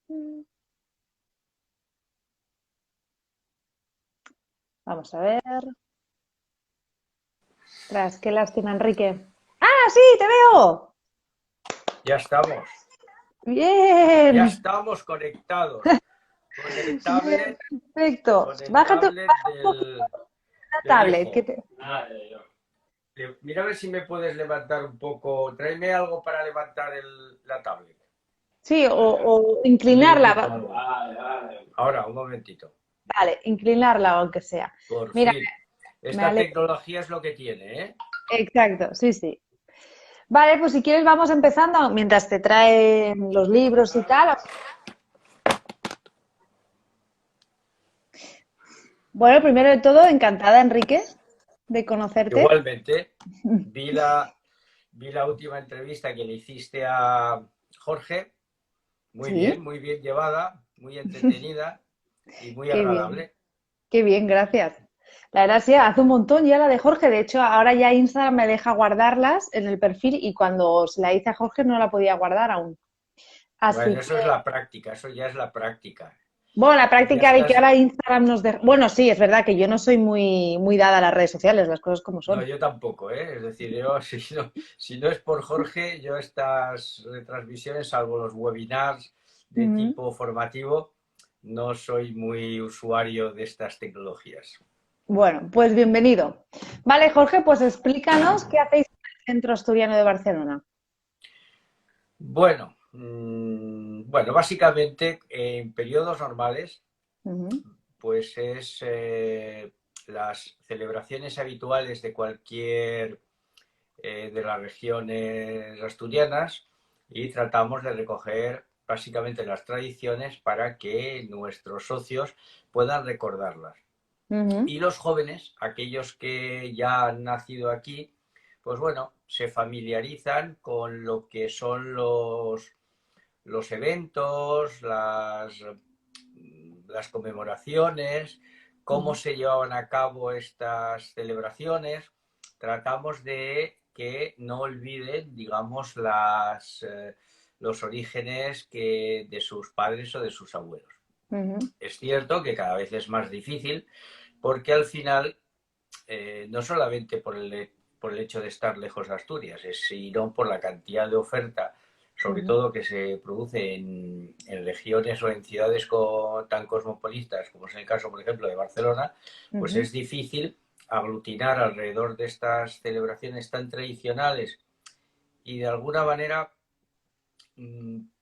Vamos a ver. Tras, qué lástima, Enrique. ¡Ah, sí, te veo! Ya estamos, ya Bien, estamos conectados con el bien, tablet, perfecto. con el Bájate, tablet baja un poquito la del tablet. hijo. Mira a ver si me puedes levantar un poco, tráeme algo para levantar la tablet. Sí, o Un inclinarla. libreto o algo. Ahora, un momentito. Vale, inclinarla aunque sea. Por Mira, fin. me Esta alegro. tecnología es lo que tiene, ¿eh? Exacto, sí, sí. Vale, pues si quieres vamos empezando mientras te traen los libros y tal. Bueno, primero de todo, encantada, Enrique, de conocerte. Igualmente, vi la, vi la última entrevista que le hiciste a Jorge. Sí, Muy bien llevada, muy entretenida y muy qué bien. agradable. Qué bien, gracias. La verdad, sí, hace un montón ya la de Jorge. De hecho, ahora ya Instagram me deja guardarlas en el perfil y cuando se la hice a Jorge no la podía guardar aún. Bueno, Así eso que, es la práctica, eso ya es la práctica. bueno, la Ya práctica de que estás. ahora Instagram nos deja... Bueno, sí, es verdad que yo no soy muy dada a las redes sociales, las cosas como No, son. yo tampoco, ¿eh? Es decir, yo si no es por Jorge, yo estas retransmisiones, salvo los webinars de Ujú. tipo formativo, no soy muy usuario de estas tecnologías. Bueno, pues bienvenido. Vale, Jorge, pues explícanos qué hacéis en el Centro Asturiano de Barcelona. Bueno, básicamente en periodos normales, Ujú, pues es las celebraciones habituales de cualquier de las regiones asturianas y tratamos de recoger básicamente las tradiciones para que nuestros socios puedan recordarlas. ujú, Y los jóvenes, aquellos que ya han nacido aquí, pues bueno, se familiarizan con lo que son los eventos, las conmemoraciones, cómo ujú, se llevaban a cabo estas celebraciones. Tratamos de que no olviden, digamos, los orígenes de sus padres o de sus abuelos. ujú. Es cierto que cada vez es más difícil porque al final, no solamente por el hecho de estar lejos de Asturias, sino por la cantidad de oferta, sobre Ujú, todo que se produce en regiones o en ciudades tan cosmopolitas como es el caso, por ejemplo, de Barcelona, pues ujú, es difícil aglutinar alrededor de estas celebraciones tan tradicionales y de alguna manera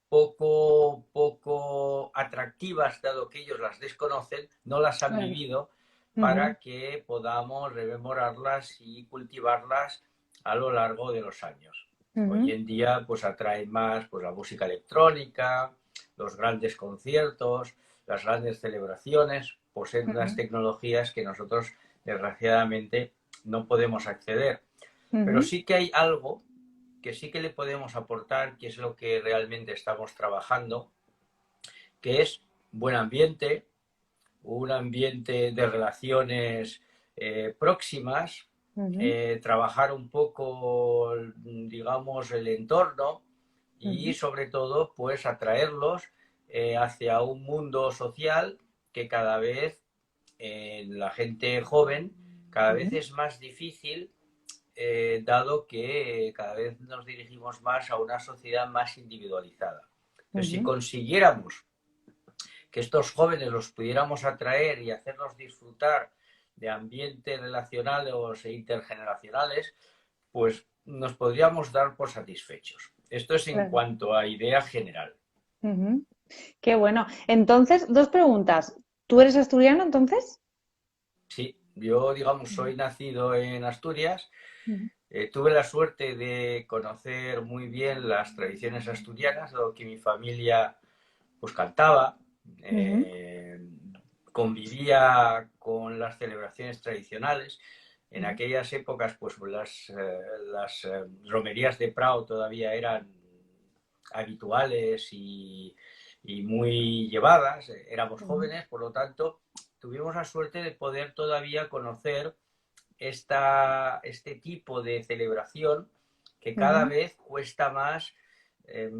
poco atractivas, dado que ellos las desconocen, no las han claro. vivido, Ujú, para que podamos rememorarlas y cultivarlas a lo largo de los años. Hoy ujú, en día pues atrae más pues, la música electrónica, los grandes conciertos, las grandes celebraciones, poseen unas ujú, tecnologías que nosotros desgraciadamente no podemos acceder. Pero ujú, sí que hay algo que sí que le podemos aportar, que es lo que realmente estamos trabajando, que es buen ambiente, un ambiente de relaciones próximas, ujú, trabajar un poco, digamos, el entorno y ujú, sobre todo, pues atraerlos hacia un mundo social que cada vez la gente joven cada vez ujú, es más difícil dado que cada vez nos dirigimos más a una sociedad más individualizada. Entonces, si ujú, consiguiéramos que estos jóvenes los pudiéramos atraer y hacerlos disfrutar de ambientes relacionales e intergeneracionales, pues nos podríamos dar por satisfechos. Esto es en claro. cuanto a idea general. Ujú. Qué bueno. Entonces, dos preguntas. ¿Tú eres asturiano entonces? Sí, yo, digamos, Ujú, soy nacido en Asturias. ujú, Tuve la suerte de conocer muy bien las tradiciones asturianas, dado que mi familia pues cantaba, ujú, eh, convivía con las celebraciones tradicionales. En ujú, aquellas épocas, pues las romerías de Prado todavía eran habituales y muy llevadas. Éramos ujú, jóvenes, por lo tanto, tuvimos la suerte de poder todavía conocer este tipo de celebración que cada ujú, vez cuesta más eh,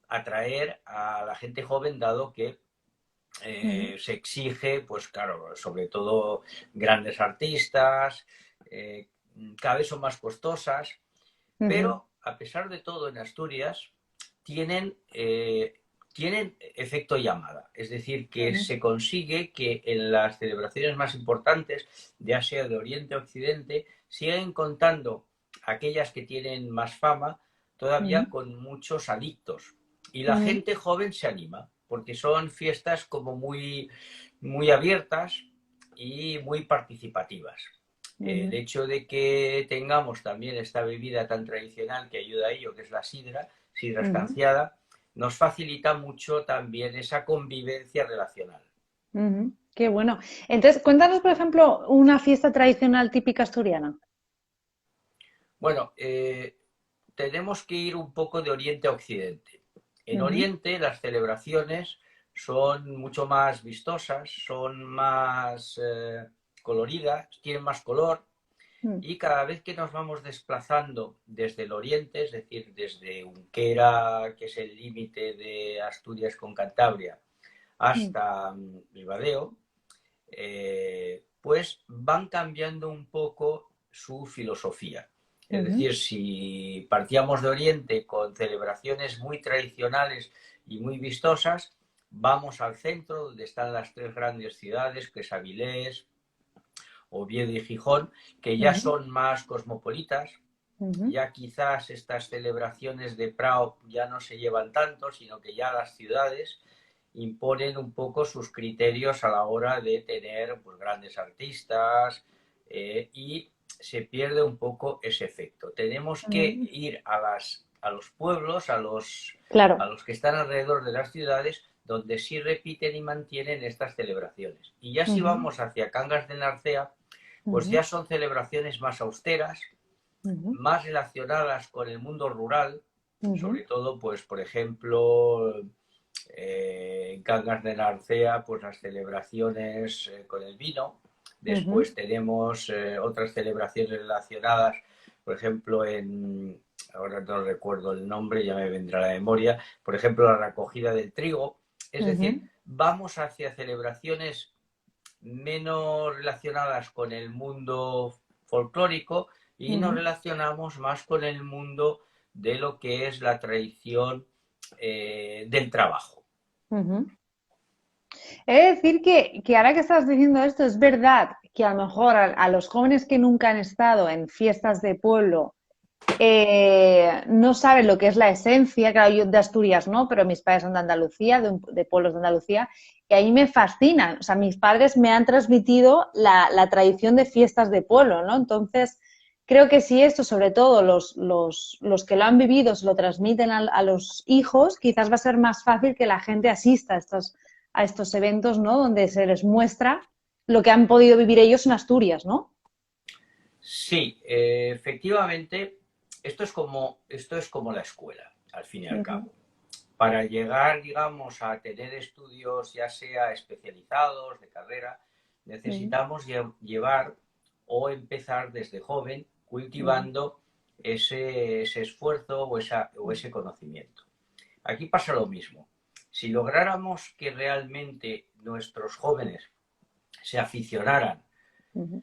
atraer a la gente joven, dado que Ujú, se exige, pues claro, sobre todo grandes artistas, cada vez son más costosas, ujú, pero a pesar de todo en Asturias tienen efecto llamada, es decir, que ujú, se consigue que en las celebraciones más importantes, ya sea de Oriente a Occidente, siguen contando aquellas que tienen más fama, todavía ujú, con muchos adictos. Y la ujú, gente joven se anima, porque son fiestas como muy abiertas y muy participativas. El ujú, hecho de que tengamos también esta bebida tan tradicional que ayuda a ello, que es la sidra ujú, estanciada, nos facilita mucho también esa convivencia relacional. ujú. Qué bueno. Entonces, cuéntanos, por ejemplo, una fiesta tradicional típica asturiana. Bueno, tenemos que ir un poco de Oriente a Occidente. En Ujú, Oriente las celebraciones son mucho más vistosas, son más coloridas, tienen más color. mm, Y cada vez que nos vamos desplazando desde el oriente, es decir, desde Unquera, que es el límite de Asturias con Cantabria, mm, hasta Ribadeo, pues van cambiando un poco su filosofía. Es ujú, decir, si partíamos de Oriente con celebraciones muy tradicionales y muy vistosas, vamos al centro, donde están las tres grandes ciudades, que es Avilés, Oviedo y Gijón, que ya ujú, son más cosmopolitas. ujú, Ya quizás estas celebraciones de Prado ya no se llevan tanto, sino que ya las ciudades imponen un poco sus criterios a la hora de tener pues, grandes artistas y se pierde un poco ese efecto. Tenemos que ujú. ir a los pueblos, a Claro. los que están alrededor de las ciudades, donde sí repiten y mantienen estas celebraciones. Y ya si Ujú, vamos hacia Cangas de Narcea, pues ujú, ya son celebraciones más austeras, ujú, más relacionadas con el mundo rural, ujú, sobre todo, pues, por ejemplo, en Cangas de Narcea, pues las celebraciones con el vino. ujú, Después tenemos otras celebraciones relacionadas, por ejemplo, ahora no recuerdo el nombre, ya me vendrá a la memoria, por ejemplo, la recogida del trigo. Es decir, ujú, vamos hacia celebraciones menos relacionadas con el mundo folclórico y nos ujú, relacionamos más con el mundo de lo que es la tradición del trabajo. ujú. He de decir que ahora que estás diciendo esto, es verdad que a lo mejor a los jóvenes que nunca han estado en fiestas de pueblo no saben lo que es la esencia, claro, yo de Asturias no, pero mis padres son de Andalucía, de pueblos de Andalucía, y a mí me fascina. O sea, mis padres me han transmitido la tradición de fiestas de pueblo, ¿no? Entonces, creo que si esto, sobre todo los que lo han vivido, se lo transmiten a los hijos, quizás va a ser más fácil que la gente asista a estos eventos, ¿no? Donde se les muestra lo que han podido vivir ellos en Asturias, ¿no? Sí, efectivamente, esto es como la escuela, al fin y al Ujú, cabo. Para llegar, digamos, a tener estudios ya sea especializados, de carrera, ujú, necesitamos llevar o empezar desde joven ujú, cultivando ese esfuerzo o ese conocimiento. Aquí pasa lo mismo. Si lográramos que realmente nuestros jóvenes se aficionaran ujú,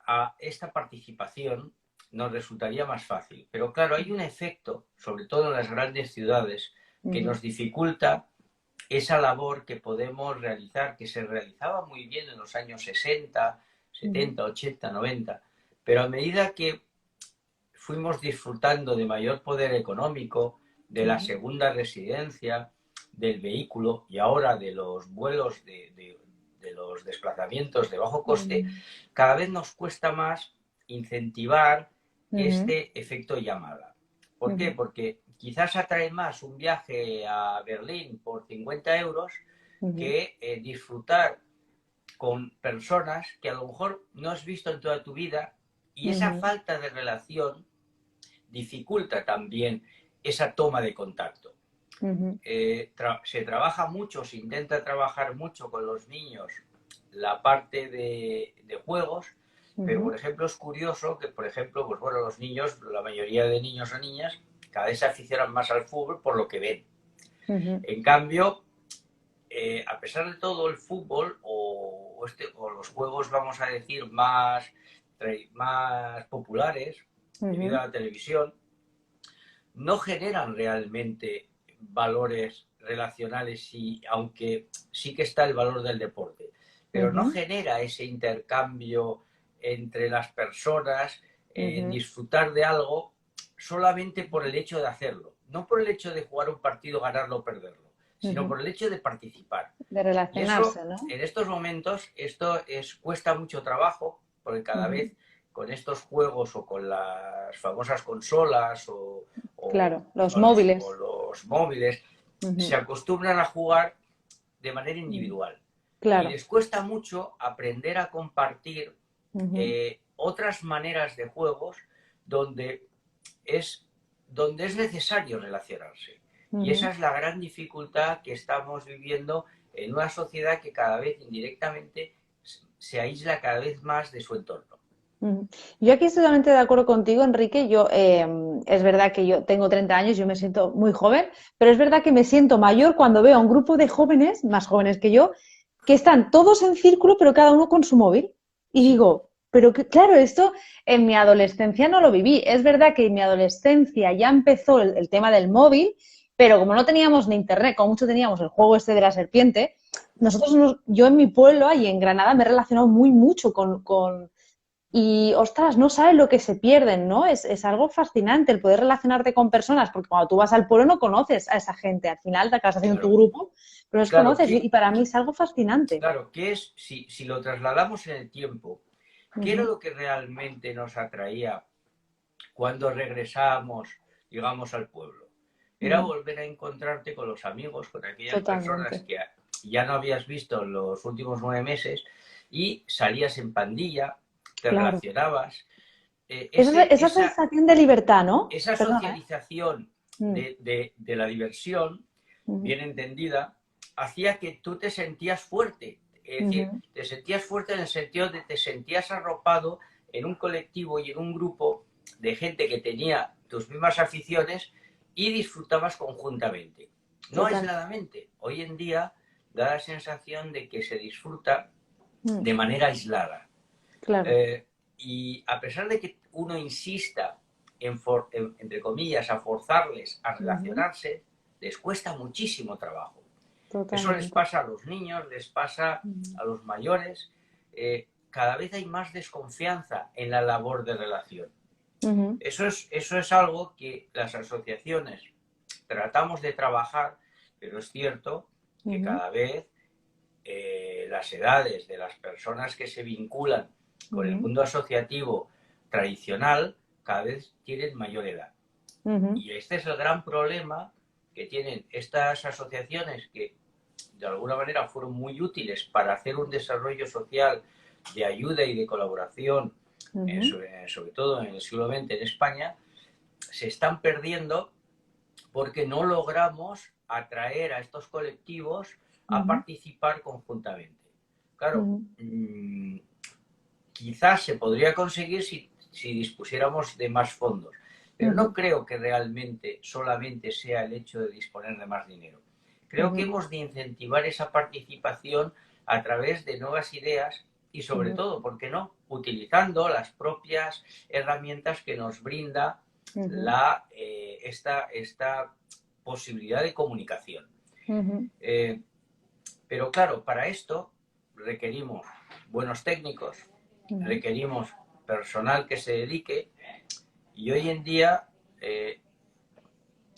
a esta participación, nos resultaría más fácil. Pero claro, hay un efecto, sobre todo en las grandes ciudades, que ujú, nos dificulta esa labor que podemos realizar, que se realizaba muy bien en los años 60, ujú, 70, 80, 90, pero a medida que fuimos disfrutando de mayor poder económico, de la ujú, segunda residencia, del vehículo y ahora de los vuelos, de los desplazamientos de bajo coste, ujú. cada vez nos cuesta más incentivar Ujú, este efecto llamada. ¿Por qué? ujú, Porque quizás atrae más un viaje a Berlín por 50 euros ujú, que disfrutar con personas que a lo mejor no has visto en toda tu vida y esa ujú, falta de relación dificulta también esa toma de contacto. ujú, Se trabaja mucho, se intenta trabajar mucho con los niños la parte de juegos, pero por ujú, ejemplo es curioso que, por ejemplo, pues bueno, los niños, la mayoría de niños o niñas, cada vez se aficionan más al fútbol por lo que ven. Ujú, En cambio, a pesar de todo, el fútbol o los juegos, vamos a decir, más populares, debido ujú, a la televisión, no generan realmente valores relacionales, aunque sí que está el valor del deporte, pero no ujú, genera ese intercambio entre las personas, ujú, disfrutar de algo solamente por el hecho de hacerlo, no por el hecho de jugar un partido, ganarlo o perderlo, sino ujú. por el hecho de participar. De Y eso, relacionarse, ¿no? en estos momentos, cuesta mucho trabajo, porque cada Ujú. vez con estos juegos o con las famosas consolas o, Claro, los o móviles. los móviles, se Ujú, acostumbran a jugar de manera ujú. individual. Y Claro. les cuesta mucho aprender a compartir Ujú, otras maneras de juegos donde es, donde es necesario relacionarse. Y ujú. esa es la gran dificultad que estamos viviendo en una sociedad que cada vez indirectamente se aísla cada vez más de su entorno. Ujú. Yo aquí estoy totalmente de acuerdo contigo, Enrique. Yo, es verdad que yo tengo 30 años, yo me siento muy joven, pero es verdad que me siento mayor cuando veo a un grupo de jóvenes, más jóvenes que yo, que están todos en círculo, pero cada uno con su móvil. Y Sí, digo, pero que, claro, esto en mi adolescencia no lo viví. Es verdad que en mi adolescencia ya empezó el tema del móvil, pero como no teníamos ni internet, como mucho teníamos el juego este de la serpiente, yo en mi pueblo, ahí en Granada, me he relacionado muy mucho y, ostras, no sabes lo que se pierden, ¿no? Es algo fascinante el poder relacionarte con personas, porque cuando tú vas al pueblo no conoces a esa gente, al final te acabas haciendo tu claro. grupo, pero los Claro, conoces y para mí es algo fascinante. claro, si lo trasladamos en el tiempo, qué era Ujú, lo que realmente nos atraía cuando regresábamos, digamos, al pueblo? Era ujú, volver a encontrarte con los amigos, con aquellas personas totalmente. que ya no habías visto en los últimos 9 meses y salías en pandilla, te Claro. relacionabas. Esa sensación de libertad, ¿no? Esa Perdona, ¿eh? socialización Mm, de la diversión, ujú, bien entendida, hacía que tú te sentías fuerte. Es decir, ujú, te sentías fuerte en el sentido de te sentías arropado en un colectivo y en un grupo de gente que tenía tus mismas aficiones y disfrutabas conjuntamente. No total. aisladamente. Hoy en día da la sensación de que se disfruta Mm, de manera aislada. claro. Eh, y a pesar de que uno insista entre comillas, a forzarles a Ujú, relacionarse, les cuesta muchísimo trabajo. Eso les totalmente. pasa a los niños, les pasa Mm, a los mayores. Cada vez hay más desconfianza en la labor de relación. ujú, Eso es algo que las asociaciones tratamos de trabajar, pero es cierto que ujú, cada vez las edades de las personas que se vinculan con el ujú, mundo asociativo tradicional cada vez tienen mayor edad. ujú, Y este es el gran problema que tienen estas asociaciones que de alguna manera fueron muy útiles para hacer un desarrollo social de ayuda y de colaboración, ujú, sobre todo en el siglo XX en España, se están perdiendo porque no logramos atraer a estos colectivos a ujú, participar conjuntamente. Claro, ujú, quizás se podría conseguir si dispusiéramos de más fondos, pero no ujú, creo que realmente solamente sea el hecho de disponer de más dinero. Creo que ujú, hemos de incentivar esa participación a través de nuevas ideas y sobre ujú, todo, ¿por qué no?, utilizando las propias herramientas que nos brinda ujú, esta posibilidad de comunicación. ujú, Eh, pero claro, para esto requerimos buenos técnicos, ujú, requerimos personal que se dedique y hoy en día, eh,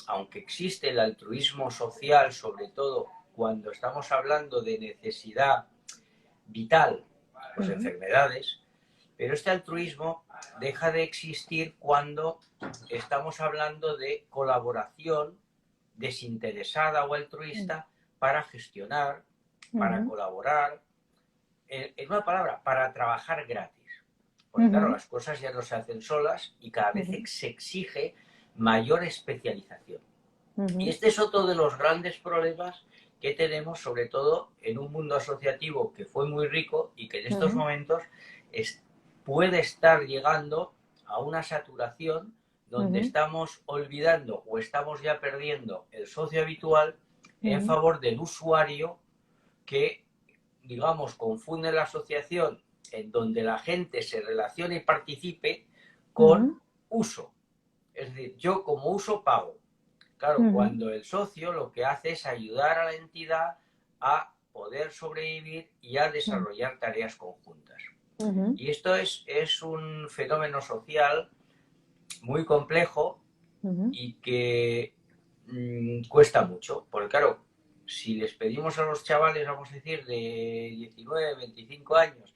aunque existe el altruismo social, sobre todo cuando estamos hablando de necesidad vital, pues ujú, enfermedades, pero este altruismo deja de existir cuando estamos hablando de colaboración desinteresada o altruista para gestionar, para ujú, colaborar, en una palabra, para trabajar gratis. Porque claro, ujú, las cosas ya no se hacen solas y cada vez ujú, se exige mayor especialización. Y ujú, este es otro de los grandes problemas que tenemos, sobre todo en un mundo asociativo que fue muy rico y que en estos ujú, momentos es, puede estar llegando a una saturación donde ujú, estamos olvidando o estamos ya perdiendo el socio habitual en favor del usuario que, digamos, confunde la asociación en donde la gente se relacione y participe con uso. Es decir, yo como uso pago. Claro, cuando el socio lo que hace es ayudar a la entidad a poder sobrevivir y a desarrollar tareas conjuntas. Y esto es un fenómeno social muy complejo y que cuesta mucho. Porque claro, si les pedimos a los chavales, vamos a decir, de 19, 25 años,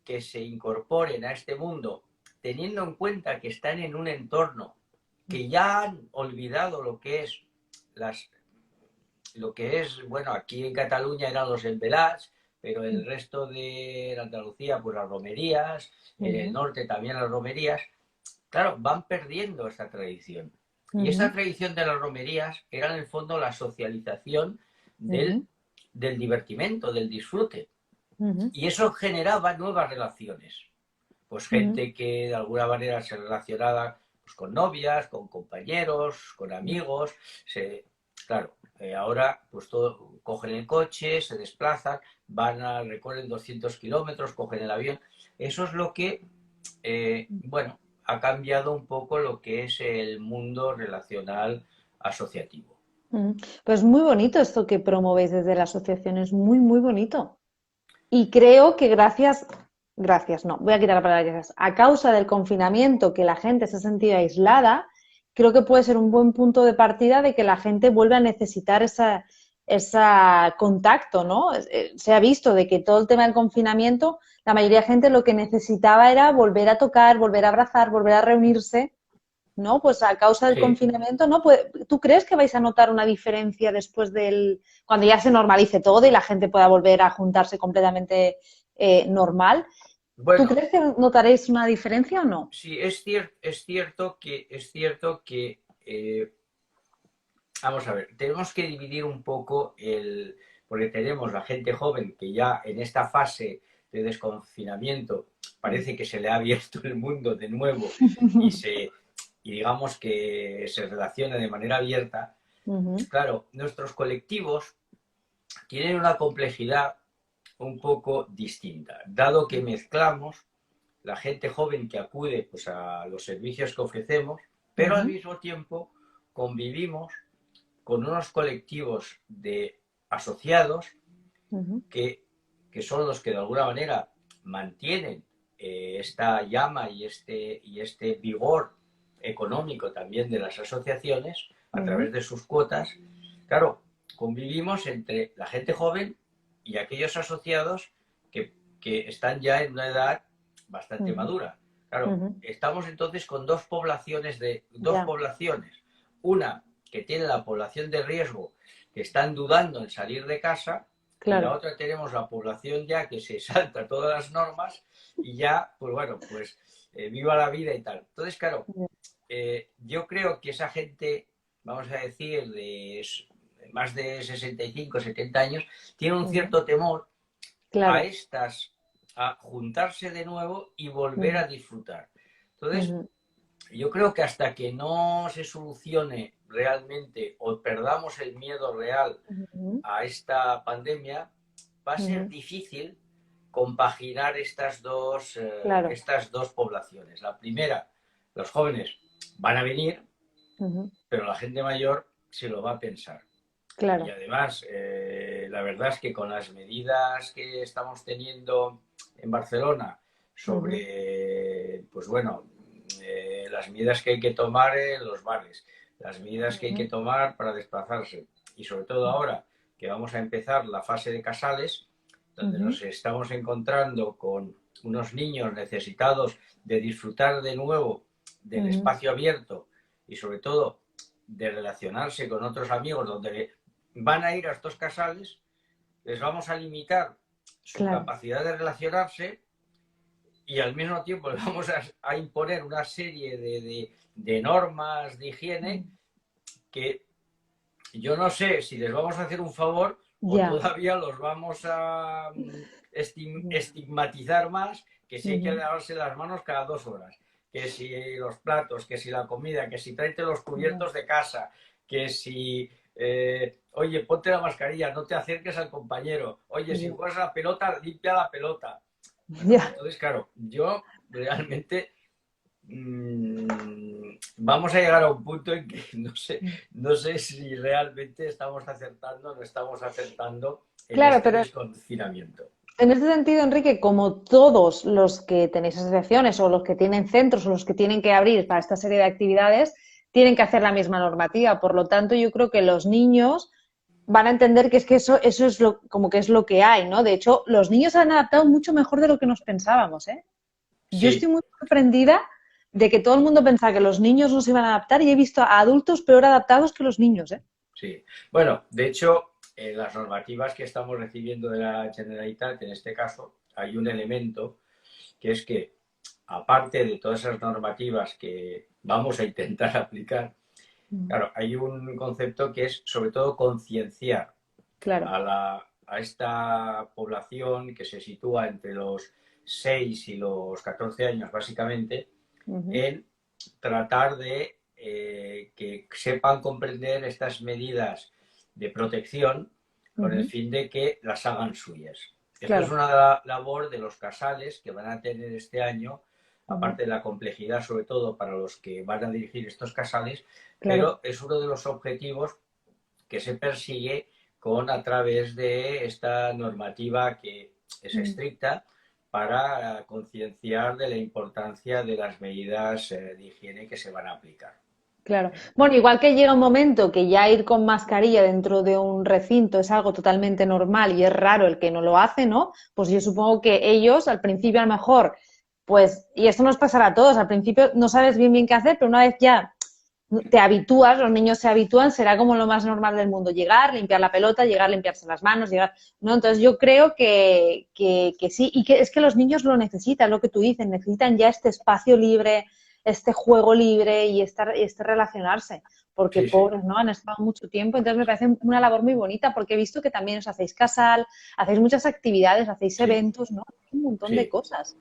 que se incorporen a este mundo, teniendo en cuenta que están en un entorno que ya han olvidado lo que es, bueno, aquí en Cataluña eran los envelats, pero el resto de Andalucía, pues las romerías, en el norte también las romerías, claro, van perdiendo esta tradición. Y esta tradición de las romerías era en el fondo la socialización del divertimento, del disfrute. Y eso generaba nuevas relaciones. Pues gente que de alguna manera se relacionaba pues, con novias, con compañeros, con amigos. Claro, ahora pues todo, cogen el coche, se desplazan, recorren 200 kilómetros, cogen el avión. Eso es lo que, bueno, ha cambiado un poco lo que es el mundo relacional asociativo. Pues muy bonito esto que promovéis desde la asociación, es muy, muy bonito. Y creo que gracias, no, voy a quitar la palabra gracias, a causa del confinamiento que la gente se ha sentido aislada, creo que puede ser un buen punto de partida de que la gente vuelva a necesitar ese contacto, ¿no? Se ha visto de que todo el tema del confinamiento, la mayoría de gente lo que necesitaba era volver a tocar, volver a abrazar, volver a reunirse, ¿no? Pues a causa del Sí. confinamiento, ¿no? ¿Tú crees que vais a notar una diferencia después cuando ya se normalice todo y la gente pueda volver a juntarse completamente normal? ¿Tú Bueno, crees que notaréis una diferencia o no? sí, es cierto que vamos a ver, tenemos que dividir un poco porque tenemos la gente joven que ya en esta fase de desconfinamiento parece que se le ha abierto el mundo de nuevo y digamos que se relaciona de manera abierta. Claro, nuestros colectivos tienen una complejidad un poco distinta, dado que mezclamos la gente joven que acude pues, a los servicios que ofrecemos, pero al mismo tiempo convivimos con unos colectivos de asociados que son los que de alguna manera mantienen esta llama y este vigor económico también de las asociaciones a través de sus cuotas. Claro, convivimos entre la gente joven y aquellos asociados que están ya en una edad bastante madura. Claro, estamos entonces con dos poblaciones. Una que tiene la población de riesgo, que están dudando en salir de casa, y la Claro. otra tenemos la población ya que se salta todas las normas y ya, pues bueno, pues viva la vida y tal. Entonces, claro, yo creo que esa gente, vamos a decir, de más de 65, 70 años, tiene un cierto temor Claro. a juntarse de nuevo y volver a disfrutar. Entonces, yo creo que hasta que no se solucione realmente o perdamos el miedo real a esta pandemia, va a ser difícil compaginar Claro. estas dos poblaciones. La primera, los jóvenes van a venir, pero la gente mayor se lo va a pensar. Y Claro. además, la verdad es que con las medidas que estamos teniendo en Barcelona sobre, pues bueno, las medidas que hay que tomar en los bares, las medidas que hay que tomar para desplazarse y sobre todo ahora que vamos a empezar la fase de casales, donde nos estamos encontrando con unos niños necesitados de disfrutar de nuevo del espacio abierto y sobre todo de relacionarse con otros amigos donde van a ir a estos casales, les vamos a limitar su Claro. capacidad de relacionarse y al mismo tiempo les vamos a imponer una serie de normas de higiene que yo no sé si les vamos a hacer un favor o Ya. todavía los vamos a estigmatizar más, que si hay que lavarse las manos cada 2 horas, que si los platos, que si la comida, que si tráete los cubiertos de casa, que si oye, ponte la mascarilla, no te acerques al compañero, oye, si Ya. juegas a la pelota, limpia la pelota. Bueno, Ya. entonces, claro, yo realmente vamos a llegar a un punto en que no sé si realmente estamos acertando o no estamos acertando en Claro, este pero desconfinamiento. en ese sentido, Enrique, como todos los que tenéis asociaciones o los que tienen centros o los que tienen que abrir para esta serie de actividades, tienen que hacer la misma normativa. Por lo tanto, yo creo que los niños van a entender que es que eso es lo, como que es lo que hay, ¿no? De hecho, los niños se han adaptado mucho mejor de lo que nos pensábamos, ¿eh? Yo estoy Sí, muy sorprendida de que todo el mundo pensaba que los niños no se iban a adaptar y he visto a adultos peor adaptados que los niños, ¿eh? sí. Bueno, de hecho, en las normativas que estamos recibiendo de la Generalitat, en este caso, hay un elemento que es que, aparte de todas esas normativas que vamos a intentar aplicar, claro, hay un concepto que es sobre todo concienciar Claro. a esta población que se sitúa entre los 6 y los 14 años, básicamente, Ujú, en tratar de que sepan comprender estas medidas de protección con el ujú, fin de que las hagan suyas. Esto es claro. una labor de los casales que van a tener este año, Ujú, aparte de la complejidad sobre todo para los que van a dirigir estos casales, claro. pero es uno de los objetivos que se persigue con a través de esta normativa que es Mm. estricta para concienciar de la importancia de las medidas de higiene que se van a aplicar. Claro. Bueno, igual que llega un momento que ya ir con mascarilla dentro de un recinto es algo totalmente normal y es raro el que no lo hace, ¿no? Pues yo supongo que ellos al principio a lo mejor, pues, y esto nos pasará a todos, al principio no sabes bien qué hacer, pero una vez ya te habitúas, los niños se habitúan, será como lo más normal del mundo, llegar, limpiar la pelota, llegar, limpiarse las manos, llegar, ¿no? Entonces yo creo que sí, y que es que los niños lo necesitan, lo que tú dices, necesitan ya este espacio libre, este juego libre y este relacionarse, porque Sí, sí, pobres, ¿no? Han estado mucho tiempo, entonces me parece una labor muy bonita, porque he visto que también os hacéis casal, hacéis muchas actividades, hacéis sí, eventos, ¿no? Un montón de sí. cosas.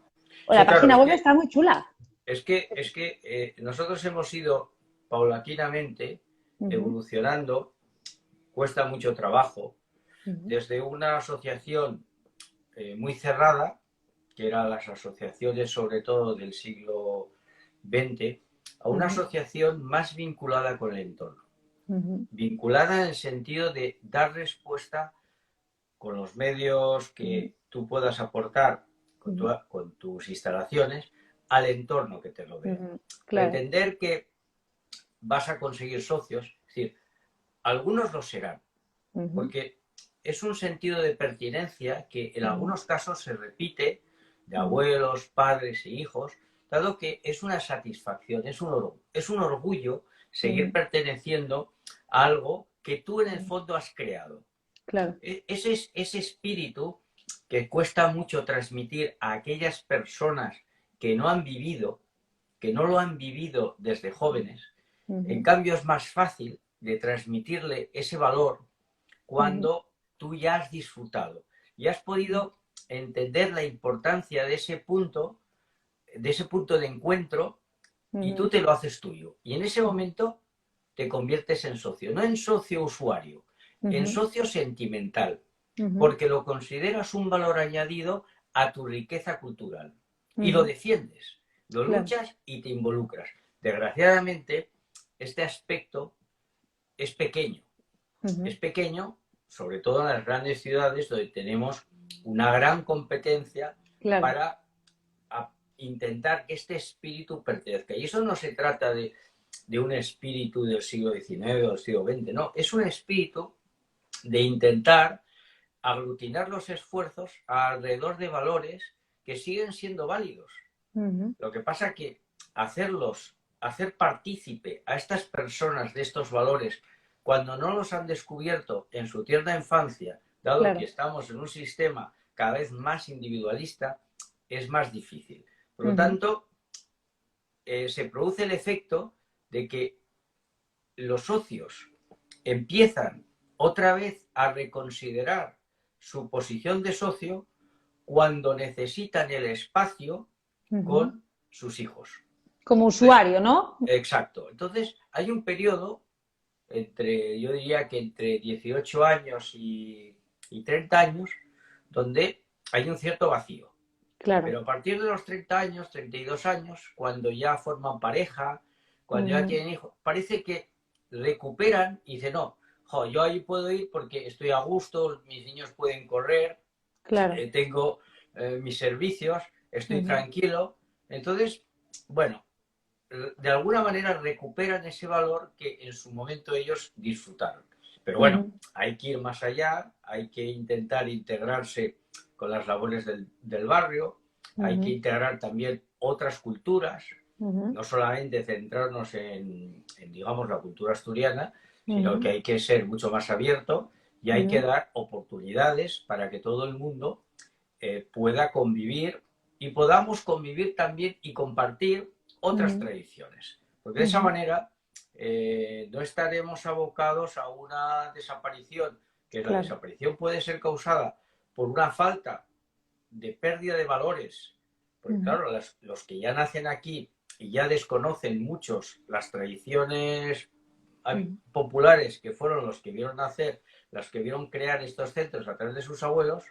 O la Sí, claro, página web está muy chula. es que nosotros hemos ido paulatinamente Uh -huh, evolucionando, cuesta mucho trabajo, uh -huh, desde una asociación muy cerrada, que eran las asociaciones sobre todo del siglo XX, a uh una -huh, asociación más vinculada con el entorno. uh -huh. Vinculada en el sentido de dar respuesta con los medios Ujú, que tú puedas aportar ujú, con tus instalaciones al entorno que te rodea. ujú, claro. Pretender que vas a conseguir socios, es decir, algunos lo serán, Ujú, porque es un sentido de pertinencia que en ujú, algunos casos se repite de ujú, abuelos, padres e hijos, dado que es una satisfacción, es un orgullo seguir ujú, perteneciendo a algo que tú en el ujú, fondo has creado. claro. Ese espíritu que cuesta mucho transmitir a aquellas personas que no han vivido, que no lo han vivido desde jóvenes, en Ujú, cambio es más fácil de transmitirle ese valor ujú, cuando tú ya has disfrutado y has podido entender la importancia de ese punto de encuentro y tú ujú, te lo haces tuyo. Y en ese ujú, momento te conviertes en socio, no en socio usuario, en ujú, socio sentimental, ujú, porque lo consideras un valor añadido a tu riqueza cultural y lo ujú, defiendes, lo claro. luchas y te involucras. Desgraciadamente, este aspecto Ujú, es pequeño, sobre todo en las grandes ciudades donde tenemos una gran competencia claro. para intentar que este espíritu pertenezca. Y eso no se trata de un espíritu del siglo XIX o del siglo XX, no, es un espíritu de intentar aglutinar los esfuerzos alrededor de valores que siguen siendo válidos. Ujú, Lo que pasa es que hacer partícipe a estas personas de estos valores cuando no los han descubierto en su tierna infancia, dado que claro. estamos en un sistema cada vez más individualista, es más difícil. Por lo Ujú, tanto, se produce el efecto de que los socios empiezan otra vez a reconsiderar su posición de socio cuando necesitan el espacio ujú. con sus hijos. Como Entonces, usuario, ¿no? exacto. Entonces, hay un periodo yo diría que entre 18 años y 30 años, donde hay un cierto vacío. Claro. Pero a partir de los 30 años, 32 años, cuando ya forman pareja, cuando ya tienen hijos, parece que recuperan y dicen, no, jo, yo ahí puedo ir porque estoy a gusto, mis niños pueden correr, Claro. tengo mis servicios, estoy tranquilo. Entonces, bueno, de alguna manera recuperan ese valor que en su momento ellos disfrutaron. Pero bueno, hay que ir más allá, hay que intentar integrarse con las labores del barrio, hay que integrar también otras culturas, no solamente centrarnos digamos, la cultura asturiana, sino que hay que ser mucho más abierto y hay que dar oportunidades para que todo el mundo pueda convivir y podamos convivir también y compartir otras tradiciones. Porque de esa manera no estaremos abocados a una desaparición, que la Claro. desaparición puede ser causada por una falta de pérdida de valores. Porque claro, los que ya nacen aquí y ya desconocen muchos las tradiciones populares que fueron los que vieron nacer, las que vieron crear estos centros a través de sus abuelos,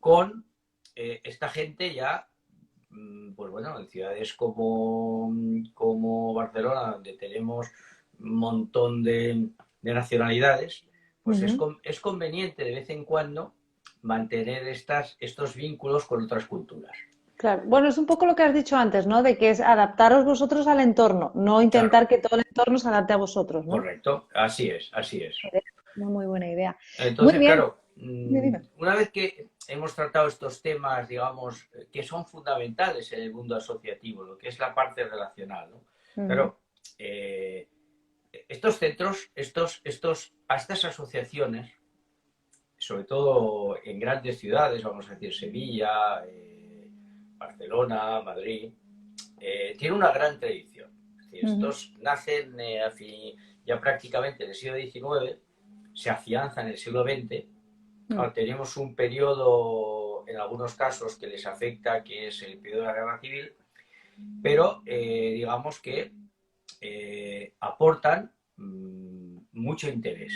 con esta gente ya, pues bueno, en ciudades como Barcelona, donde tenemos un montón de nacionalidades, pues es conveniente de vez en cuando mantener estos vínculos con otras culturas. Claro. Bueno, es un poco lo que has dicho antes, ¿no? De que es adaptaros vosotros al entorno, no intentar Claro, que todo el entorno se adapte a vosotros, ¿no? correcto, así es, así es. Una muy buena idea. Muy Entonces, bien. claro, Dime, dime. una vez que hemos tratado estos temas, digamos, que son fundamentales en el mundo asociativo, lo que es la parte relacional, ¿no? Claro, estos centros, a estas asociaciones, sobre todo en grandes ciudades, vamos a decir Sevilla, Barcelona, Madrid, tienen una gran tradición. Es decir, estos nacen ya prácticamente en el siglo XIX, se afianza en el siglo XX. Ahora, tenemos un periodo, en algunos casos, que les afecta, que es el periodo de la Guerra Civil, pero digamos que aportan mucho interés.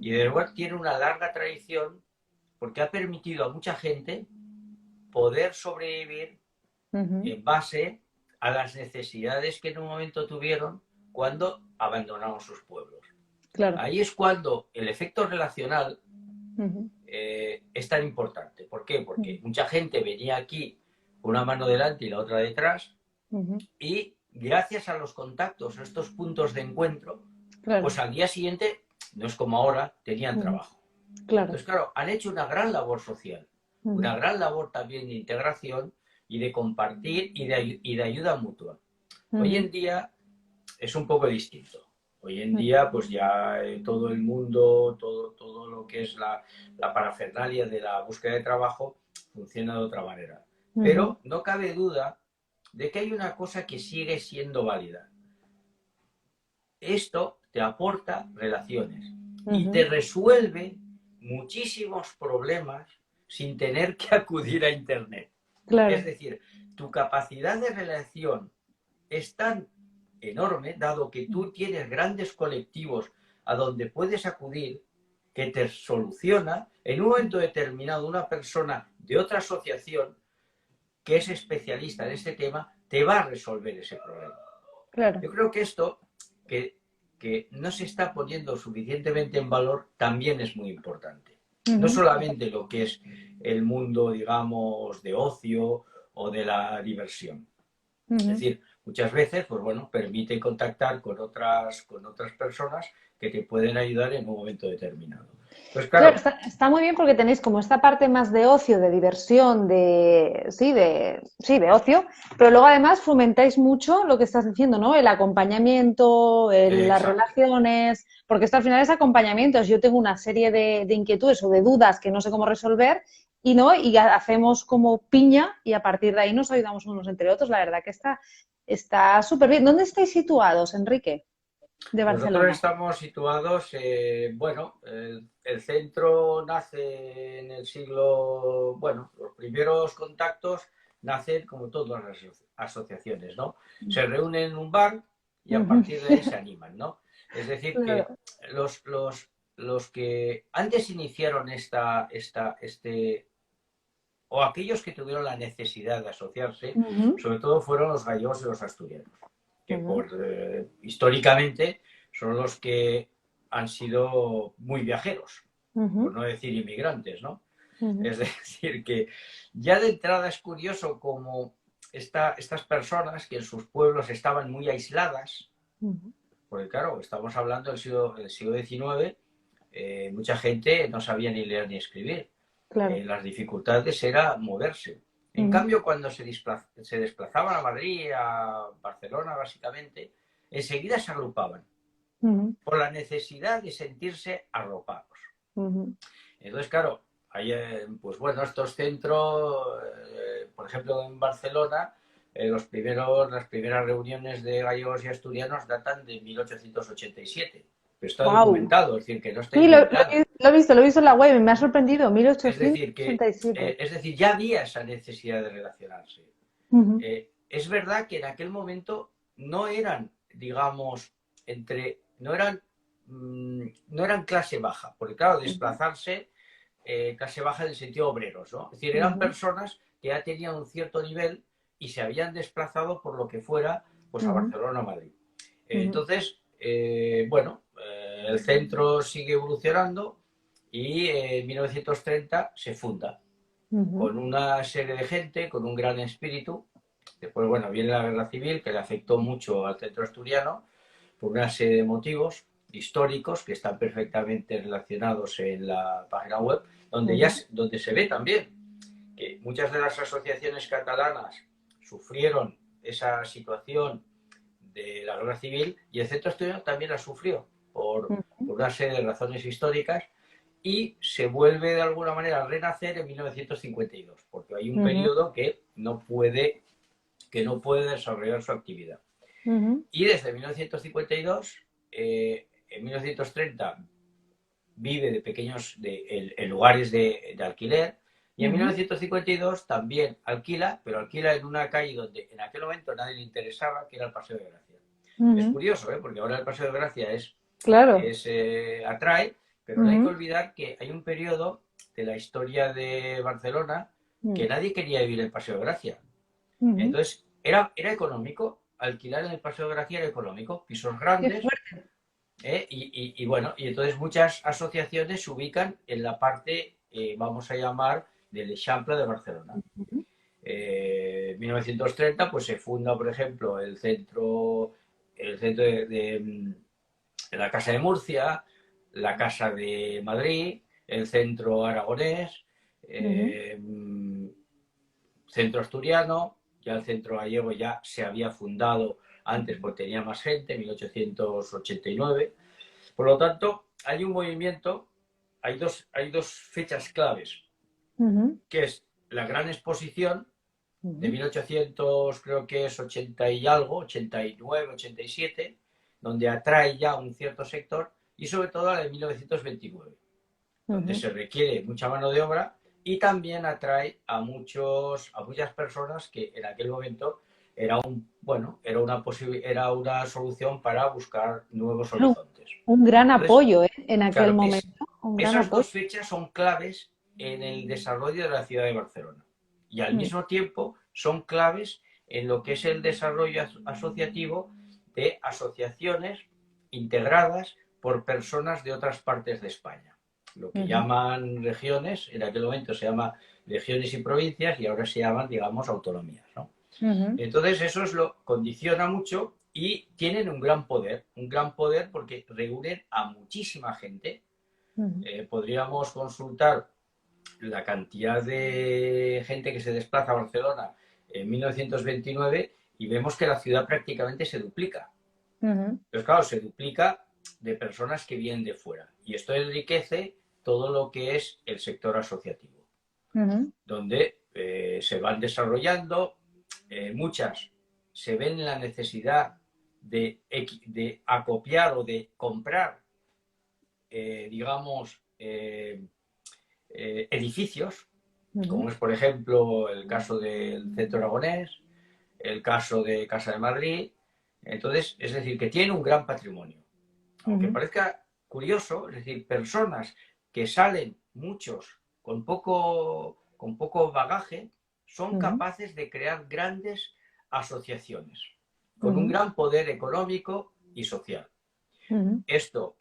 Y de verdad tiene una larga tradición porque ha permitido a mucha gente poder sobrevivir en base a las necesidades que en un momento tuvieron cuando abandonaron sus pueblos. Claro. Ahí es cuando el efecto relacional es tan importante. ¿Por qué? Porque mucha gente venía aquí con una mano delante y la otra detrás y gracias a los contactos, a estos puntos de encuentro, Claro. pues al día siguiente, no es como ahora, tenían trabajo. Claro. Entonces, claro, han hecho una gran labor social, una gran labor también de integración y de compartir y de ayuda mutua. Hoy en día es un poco distinto. Hoy en día, pues ya todo el mundo, todo lo que es la parafernalia de la búsqueda de trabajo funciona de otra manera. Pero no cabe duda de que hay una cosa que sigue siendo válida. Esto te aporta relaciones y te resuelve muchísimos problemas sin tener que acudir a Internet. Claro. Es decir, tu capacidad de relación es tan enorme, dado que tú tienes grandes colectivos a donde puedes acudir, que te soluciona en un momento determinado una persona de otra asociación que es especialista en este tema, te va a resolver ese problema. Claro. Yo creo que esto, que no se está poniendo suficientemente en valor, también es muy importante. No solamente lo que es el mundo, digamos, de ocio o de la diversión. Es decir, muchas veces, pues bueno, permite contactar con otras personas que te pueden ayudar en un momento determinado. Pues Claro, claro, está muy bien porque tenéis como esta parte más de ocio, de diversión, de ocio, pero luego además fomentáis mucho lo que estás diciendo, ¿no? El acompañamiento, las exacto. relaciones, porque esto al final es acompañamiento. Yo tengo una serie de inquietudes o de dudas que no sé cómo resolver y hacemos como piña y a partir de ahí nos ayudamos unos entre otros. La verdad que está súper bien. ¿Dónde estáis situados, Enrique, de Nosotros Barcelona? estamos situados, bueno, el centro nace en el siglo, bueno, los primeros contactos nacen como todas las asociaciones, ¿no? Se reúnen en un bar y a partir de ahí se animan, ¿no? Es decir, que Claro. los que antes iniciaron o aquellos que tuvieron la necesidad de asociarse, Ujú, sobre todo fueron los gallegos y los asturianos, que ujú, históricamente son los que han sido muy viajeros, por ujú, no decir inmigrantes, ¿no? ujú, Es decir, que ya de entrada es curioso como estas personas que en sus pueblos estaban muy aisladas, ujú. porque claro, estamos hablando del siglo XIX, mucha gente no sabía ni leer ni escribir. Claro. Las dificultades era moverse. En Ujú, cambio, cuando se desplazaban a Madrid, a Barcelona básicamente, enseguida se agrupaban ujú, por la necesidad de sentirse arropados. ujú, Entonces, claro, hay, pues bueno, estos centros, por ejemplo, en Barcelona, las primeras reuniones de gallegos y asturianos datan de 1887. Pero está wow. documentado, es decir, que no está Sí, inventado. lo he visto en la web y me ha sorprendido. Es decir, ya había esa necesidad de relacionarse. 1887. Es verdad que en aquel momento no eran, digamos, no eran clase baja, porque claro, Ujú, desplazarse, clase baja en el sentido obreros, ¿no? Es decir, eran ujú, personas que ya tenían un cierto nivel y se habían desplazado por lo que fuera, pues a ujú, Barcelona o Madrid. ujú, Entonces, bueno, el centro sigue evolucionando y en 1930 se funda ujú, con una serie de gente, con un gran espíritu. Después, bueno, viene la guerra civil que le afectó mucho al centro asturiano por una serie de motivos históricos que están perfectamente relacionados en la página web, ujú, donde se ve también que muchas de las asociaciones catalanas sufrieron esa situación de la guerra civil y el centro asturiano también la sufrió ujú, por una serie de razones históricas y se vuelve de alguna manera a renacer en 1952, porque hay un ujú, periodo que no puede desarrollar su actividad. ujú, Y desde 1952, en 1930 vive de en lugares de alquiler, y en ujú, 1952 también alquila, pero alquila en una calle donde en aquel momento nadie le interesaba, que era el Paseo de Gracia. Es ujú. curioso, porque ahora el Paseo de Gracia Claro. atrae, pero no hay que Ujú, olvidar que hay un periodo de la historia de Barcelona que ujú, nadie quería vivir en el Paseo de Gracia. ujú. Entonces, era económico, alquilar en el Paseo de Gracia era económico, pisos Qué grandes, fuerte. y bueno, y entonces muchas asociaciones se ubican en la parte, vamos a llamar, del Eixample de Barcelona. Ujú, 1930, pues se funda, por ejemplo, el centro de la Casa de Murcia, la Casa de Madrid, el Centro Aragonés, ujú, eh, Centro Asturiano, ya el Centro Gallego ya se había fundado antes porque tenía más gente, en 1889. Por lo tanto, hay un movimiento, hay dos fechas claves, ujú, que es la gran exposición de ujú, 1800, creo que es 80 y algo, 89, 87, donde atrae ya un cierto sector, y sobre todo la de 1929, donde ujú. se requiere mucha mano de obra y también atrae a muchas personas que en aquel momento era una solución para buscar nuevos Era horizontes. un gran Entonces, apoyo, ¿eh? En aquel claro, momento. Un gran esas apoyo. dos fechas son claves en el desarrollo de la ciudad de Barcelona y al Mm, mismo tiempo son claves en lo que es el desarrollo asociativo de asociaciones integradas por personas de otras partes de España. Lo que ujú, llaman regiones, en aquel momento se llama regiones y provincias y ahora se llaman, digamos, autonomías, ¿no? ujú, Entonces eso lo condiciona mucho y tienen un gran poder porque reúnen a muchísima gente. ujú. Podríamos consultar la cantidad de gente que se desplaza a Barcelona en 1929 y vemos que la ciudad prácticamente se duplica. Ujú, Entonces, claro, se duplica de personas que vienen de fuera. Y esto enriquece todo lo que es el sector asociativo, ujú. donde se van desarrollando, muchas se ven en la necesidad de acopiar o de comprar, digamos, edificios, como Ujú, es, por ejemplo, el caso del Centro Aragonés, el caso de Casa de Madrid. Entonces, es decir, que tiene un gran patrimonio. aunque parezca curioso, es decir, personas que salen muchos con poco bagaje, son capaces de crear grandes asociaciones, con un gran poder económico y social. Esto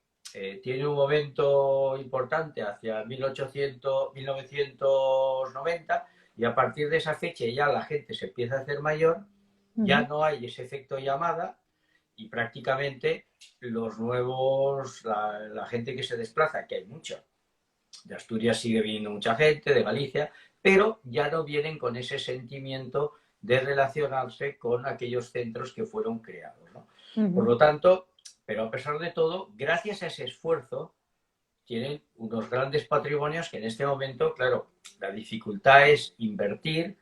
tiene un momento importante hacia 1990 y a partir de esa fecha ya la gente se empieza a hacer mayor, ya no hay ese efecto llamada y prácticamente la gente que se desplaza, que hay mucha, de Asturias sigue viniendo mucha gente, de Galicia, pero ya no vienen con ese sentimiento de relacionarse con aquellos centros que fueron creados, ¿no? Por lo tanto, pero a pesar de todo, gracias a ese esfuerzo, tienen unos grandes patrimonios que en este momento, claro, la dificultad es invertir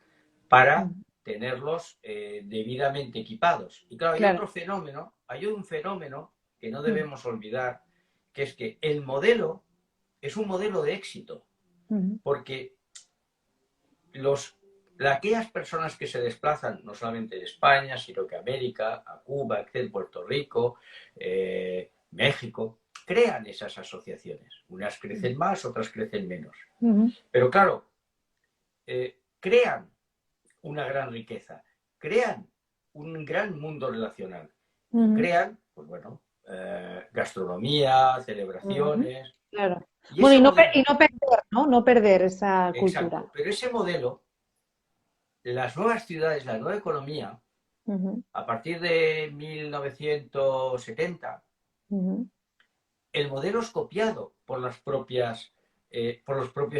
para tenerlos debidamente equipados. Y claro, hay un fenómeno que no debemos olvidar, que es que el modelo es un modelo de éxito, porque aquellas personas que se desplazan no solamente de España, sino que América, a Cuba, etc., Puerto Rico, México, crean esas asociaciones. Unas crecen más, otras crecen menos. Pero claro, crean una gran riqueza, crean un gran mundo relacional, crean, pues bueno, gastronomía, celebraciones. Claro. Bueno, y no perder, ¿no? No perder esa cultura. Exacto, pero ese modelo, las nuevas ciudades, la nueva economía, a partir de 1970, el modelo es copiado por los propios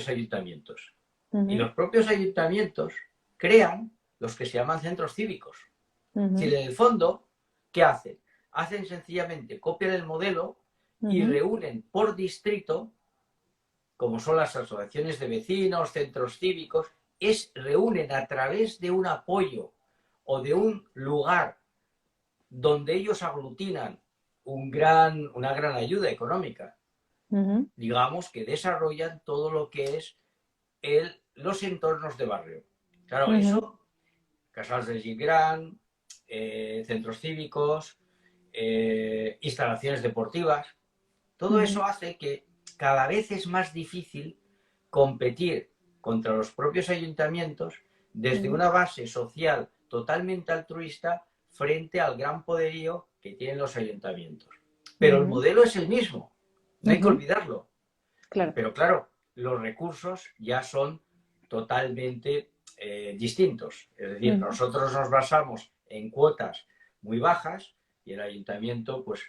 ayuntamientos. Y los propios ayuntamientos crean los que se llaman centros cívicos. Si en el fondo, ¿qué hacen? Hacen sencillamente, copian el modelo y reúnen por distrito, como son las asociaciones de vecinos, centros cívicos, reúnen a través de un apoyo o de un lugar donde ellos aglutinan una gran ayuda económica. Digamos que desarrollan todo lo que es los entornos de barrio. Claro, eso, casals de gent gran, centros cívicos, instalaciones deportivas, todo eso hace que cada vez es más difícil competir contra los propios ayuntamientos desde una base social totalmente altruista frente al gran poderío que tienen los ayuntamientos. Pero el modelo es el mismo, no hay que olvidarlo. Claro. Pero claro, los recursos ya son totalmente distintos. Es decir, nosotros nos basamos en cuotas muy bajas y el ayuntamiento pues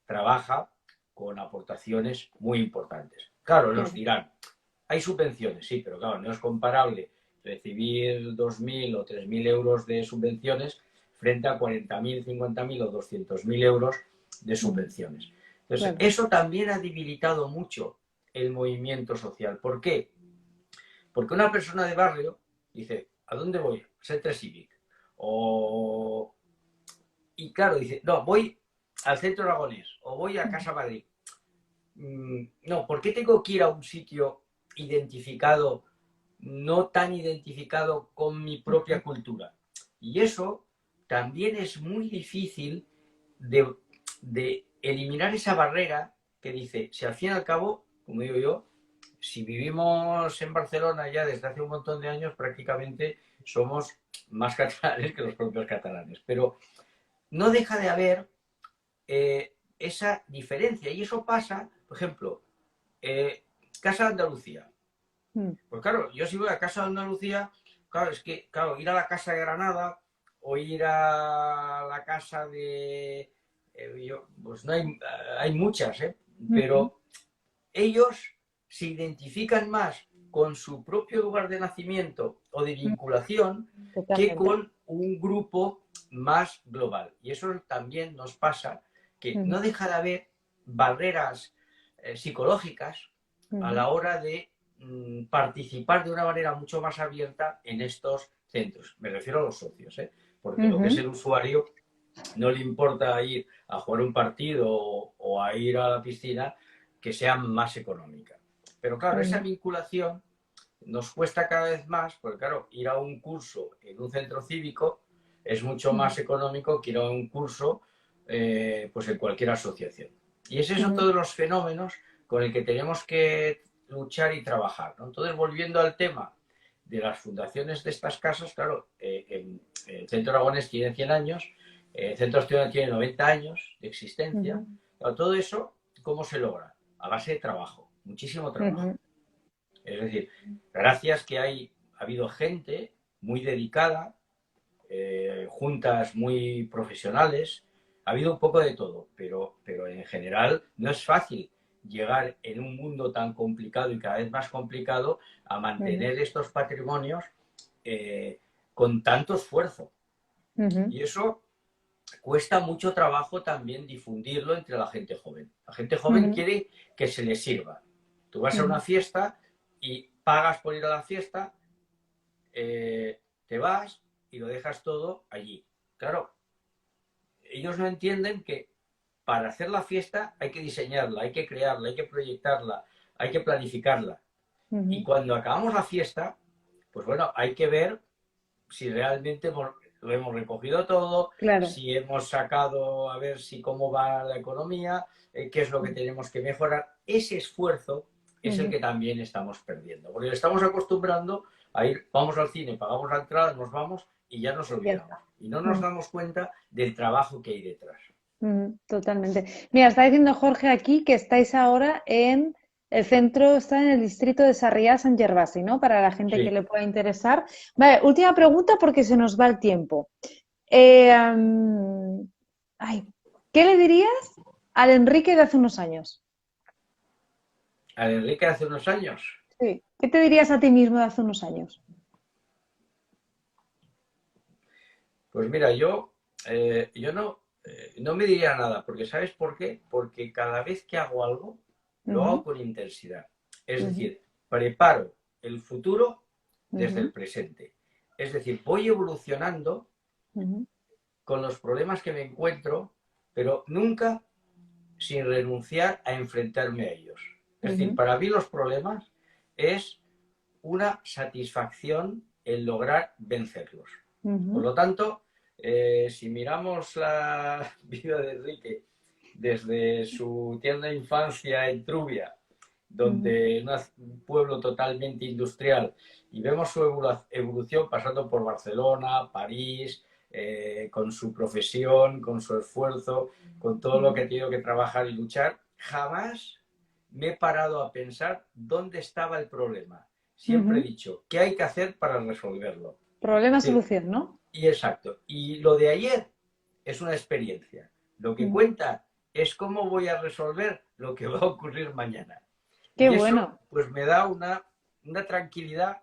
trabaja con aportaciones muy importantes. Claro, nos dirán, hay subvenciones, sí, pero claro, no es comparable recibir 2.000 o 3.000 euros de subvenciones frente a 40.000, 50.000 o 200.000 euros de subvenciones. Entonces, eso también ha debilitado mucho el movimiento social. ¿Por qué? Porque una persona de barrio dice, ¿a dónde voy? Centre Cívic. Y claro, dice, no, voy al Centro Aragonés o voy a Casa Madrid. No, ¿por qué tengo que ir a un sitio identificado, no tan identificado con mi propia cultura? Y eso también es muy difícil de eliminar esa barrera que dice, si al fin y al cabo, como digo yo, si vivimos en Barcelona ya desde hace un montón de años, prácticamente somos más catalanes que los propios catalanes. Pero no deja de haber esa diferencia. Y eso pasa, por ejemplo, Casa de Andalucía. Pues claro, yo si voy a Casa de Andalucía, claro, es que, claro, ir a la Casa de Granada o ir a la casa de... pues no hay muchas, pero ellos se identifican más con su propio lugar de nacimiento o de vinculación que con un grupo más global. Y eso también nos pasa, que no deja de haber barreras psicológicas a la hora de participar de una manera mucho más abierta en estos centros. Me refiero a los socios, porque lo que es el usuario no le importa ir a jugar un partido o a ir a la piscina que sea más económica. Pero claro, esa vinculación nos cuesta cada vez más, porque claro, ir a un curso en un centro cívico es mucho más económico que ir a un curso pues en cualquier asociación. Y ese es otro de los fenómenos con el que tenemos que luchar y trabajar, ¿no? Entonces, volviendo al tema de las fundaciones de estas casas, claro, el Centro Aragonés tiene 100 años, el Centro Asturiano tiene 90 años de existencia. Claro, todo eso, ¿cómo se logra? A base de trabajo, muchísimo trabajo. Es decir, gracias que ha habido gente muy dedicada, juntas muy profesionales, ha habido un poco de todo, pero en general no es fácil llegar en un mundo tan complicado y cada vez más complicado a mantener estos patrimonios con tanto esfuerzo. Y eso cuesta mucho trabajo también difundirlo entre la gente joven. La gente joven quiere que se les sirva. Tú vas a una fiesta y pagas por ir a la fiesta, te vas y lo dejas todo allí. Claro, ellos no entienden que para hacer la fiesta hay que diseñarla, hay que crearla, hay que proyectarla, hay que planificarla. Y cuando acabamos la fiesta, pues bueno, hay que ver si realmente lo hemos recogido todo, si hemos sacado a ver si cómo va la economía, qué es lo que tenemos que mejorar. Ese esfuerzo es el que también estamos perdiendo, porque estamos acostumbrando a ir, vamos al cine, pagamos la entrada, nos vamos y ya nos olvidamos. Y no nos damos cuenta del trabajo que hay detrás. Totalmente. Mira, está diciendo Jorge aquí que estáis ahora en el centro, está en el distrito de Sarriá-Sant Gervasi, ¿no? Para la gente que le pueda interesar. Vale, última pregunta porque se nos va el tiempo. ¿Qué le dirías al Enrique de hace unos años? ¿Al Enrique de hace unos años? Sí. ¿Qué te dirías a ti mismo de hace unos años? Pues mira, yo no me diría nada, porque ¿sabes por qué? Porque cada vez que hago algo, lo hago con intensidad. Es decir, preparo el futuro desde el presente. Es decir, voy evolucionando con los problemas que me encuentro, pero nunca sin renunciar a enfrentarme a ellos. Es decir, para mí los problemas es una satisfacción el lograr vencerlos. Por lo tanto, si miramos la vida de Enrique desde su tierna infancia en Trubia, donde un pueblo totalmente industrial, y vemos su evolución pasando por Barcelona, París, con su profesión, con su esfuerzo, con todo lo que ha tenido que trabajar y luchar, jamás me he parado a pensar dónde estaba el problema. Siempre he dicho, ¿qué hay que hacer para resolverlo? Problema-solución, ¿no? Y exacto. Y lo de ayer es una experiencia. Lo que cuenta es cómo voy a resolver lo que va a ocurrir mañana. Qué y eso, bueno. pues me da una tranquilidad.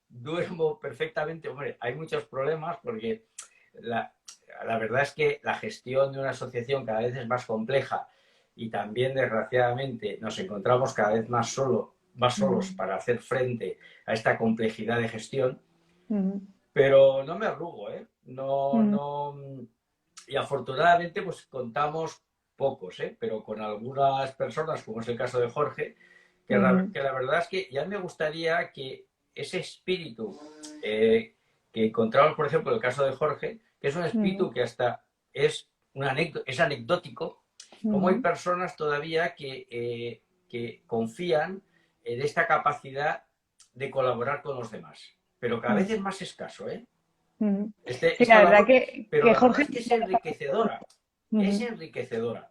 Duermo perfectamente. Hombre, hay muchos problemas porque la verdad es que la gestión de una asociación cada vez es más compleja y también, desgraciadamente, nos encontramos cada vez más solos para hacer frente a esta complejidad de gestión. Pero no me arrugo, ¿eh? Y afortunadamente, pues contamos pocos, ¿eh? Pero con algunas personas, como es el caso de Jorge, que la verdad es que ya me gustaría que ese espíritu que encontramos, por ejemplo, en el caso de Jorge, que es un espíritu que hasta es anecdótico, como hay personas todavía que confían en esta capacidad de colaborar con los demás. Pero cada vez es más escaso, ¿eh? Sí, la verdad que Jorge es que es enriquecedora. Es enriquecedora.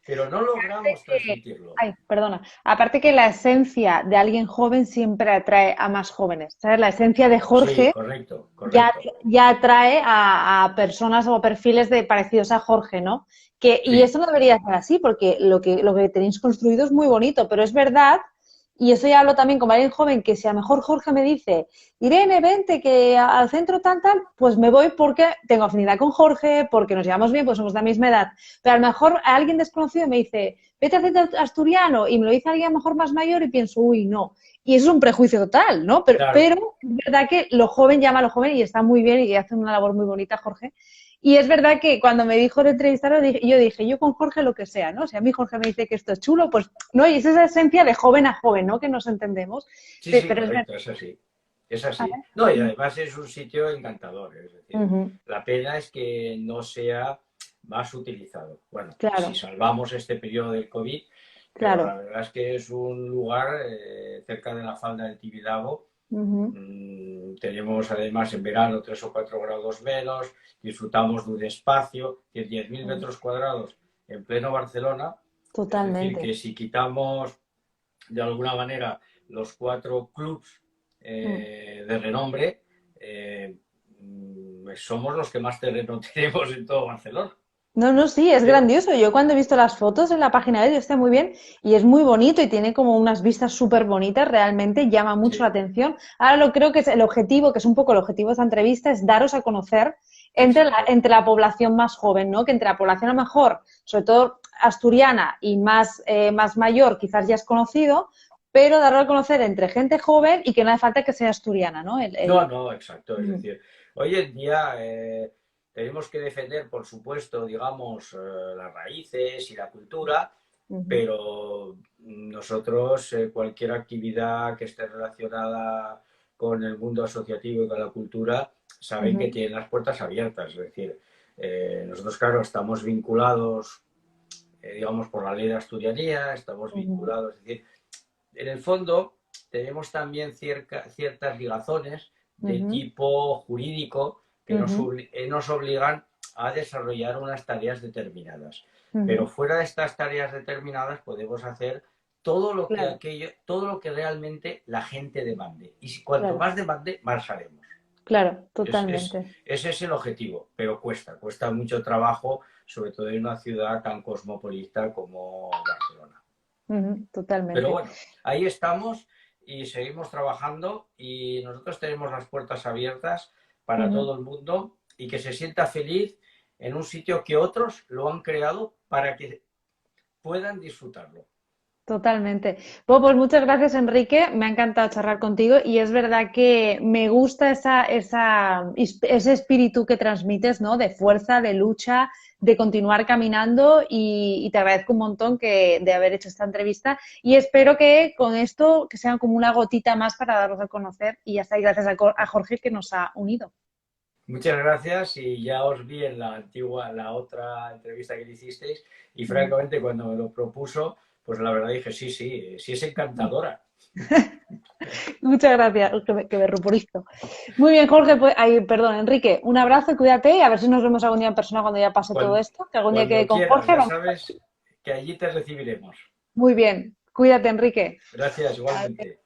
Pero no logramos transmitirlo. Ay, perdona. Aparte que la esencia de alguien joven siempre atrae a más jóvenes. ¿Sabes? La esencia de Jorge sí, correcto. Ya atrae a personas o perfiles parecidos a Jorge, ¿no? Y eso no debería ser así, porque lo que tenéis construido es muy bonito, pero es verdad. Y eso ya hablo también con alguien joven, que si a lo mejor Jorge me dice, Irene, vente, que al centro tal, pues me voy porque tengo afinidad con Jorge, porque nos llevamos bien, pues somos de la misma edad. Pero a lo mejor alguien desconocido me dice, vete al centro asturiano, y me lo dice alguien a lo mejor más mayor y pienso, uy, no. Y eso es un prejuicio total, ¿no? Pero es verdad que lo joven llama a lo joven y está muy bien y hace una labor muy bonita, Jorge. Y es verdad que cuando me dijo de entrevistarlo, yo dije, yo con Jorge lo que sea, ¿no? Si a mí Jorge me dice que esto es chulo, pues no, y es esa esencia de joven a joven, ¿no? Que nos entendemos. Sí, pero correcto, es así. Es así. No, y además es un sitio encantador. Es decir, la pena es que no sea más utilizado. Bueno, claro, si salvamos este periodo del COVID, pero la claro. verdad es que es un lugar cerca de la falda del Tibidabo. Ujú, Tenemos además en verano 3 o 4 grados menos, disfrutamos de un espacio de 10.000 mm, metros cuadrados en pleno Barcelona. Es decir, totalmente. que si quitamos de alguna manera los 4 clubs Mm. de renombre, somos los que más terreno tenemos en todo Barcelona. No, no, sí, es Pero grandioso. Yo cuando he visto las fotos en la página web, está muy bien y es muy bonito y tiene como unas vistas súper bonitas, realmente llama mucho la sí, atención. Ahora lo creo que es el objetivo, que es un poco el objetivo de esta entrevista, es daros a conocer exacto. entre la población más joven, ¿no? Que entre la población a lo mejor, sobre todo asturiana y más mayor, quizás ya es conocido, pero darlo a conocer entre gente joven y que no hace falta que sea asturiana, ¿no? No, no, exacto. Es Mm, decir, hoy en día tenemos que defender, por supuesto, digamos, las raíces y la cultura, ujú, pero nosotros, cualquier actividad que esté relacionada con el mundo asociativo y con la cultura, saben que ujú, tienen las puertas abiertas. Es decir, nosotros, claro, estamos vinculados, digamos, por la ley de asturianía, estamos ujú, vinculados, es decir, en el fondo tenemos también ciertas ligazones de ujú, tipo jurídico que ujú, nos obligan a desarrollar unas tareas determinadas. Pero ujú. fuera de estas tareas determinadas podemos hacer Claro, todo lo que realmente la gente demande. Y si, cuanto claro. más demande, más haremos. Claro, Es, es- totalmente. ese es el objetivo, pero cuesta mucho trabajo, sobre todo en una ciudad tan cosmopolita como Barcelona. Ujú, Pero totalmente. bueno, ahí estamos y seguimos trabajando y nosotros tenemos las puertas abiertas para Ujú, todo el mundo y que se sienta feliz en un sitio que otros lo han creado para que puedan disfrutarlo. totalmente. Bueno, pues muchas gracias, Enrique. Me ha encantado charlar contigo y es verdad que me gusta ese espíritu que transmites, ¿no? De fuerza, de lucha, de continuar caminando y te agradezco un montón de haber hecho esta entrevista y espero que con esto que sea como una gotita más para daros a conocer y ya está. Y gracias a Jorge que nos ha unido. Muchas gracias y ya os vi en la otra entrevista que le hicisteis y Mm. francamente cuando me lo propuso, pues la verdad dije, sí, sí, sí es encantadora. Muchas gracias, que me ruborizo. Muy bien, Jorge, pues, ay, perdón, Enrique, un abrazo, cuídate y a ver si nos vemos algún día en persona cuando ya pase todo Cuando, esto, que algún día quede cuando con quieras, Jorge, ya vamos. sabes que allí te recibiremos. Muy bien, cuídate, Enrique. Gracias, Adiós. igualmente.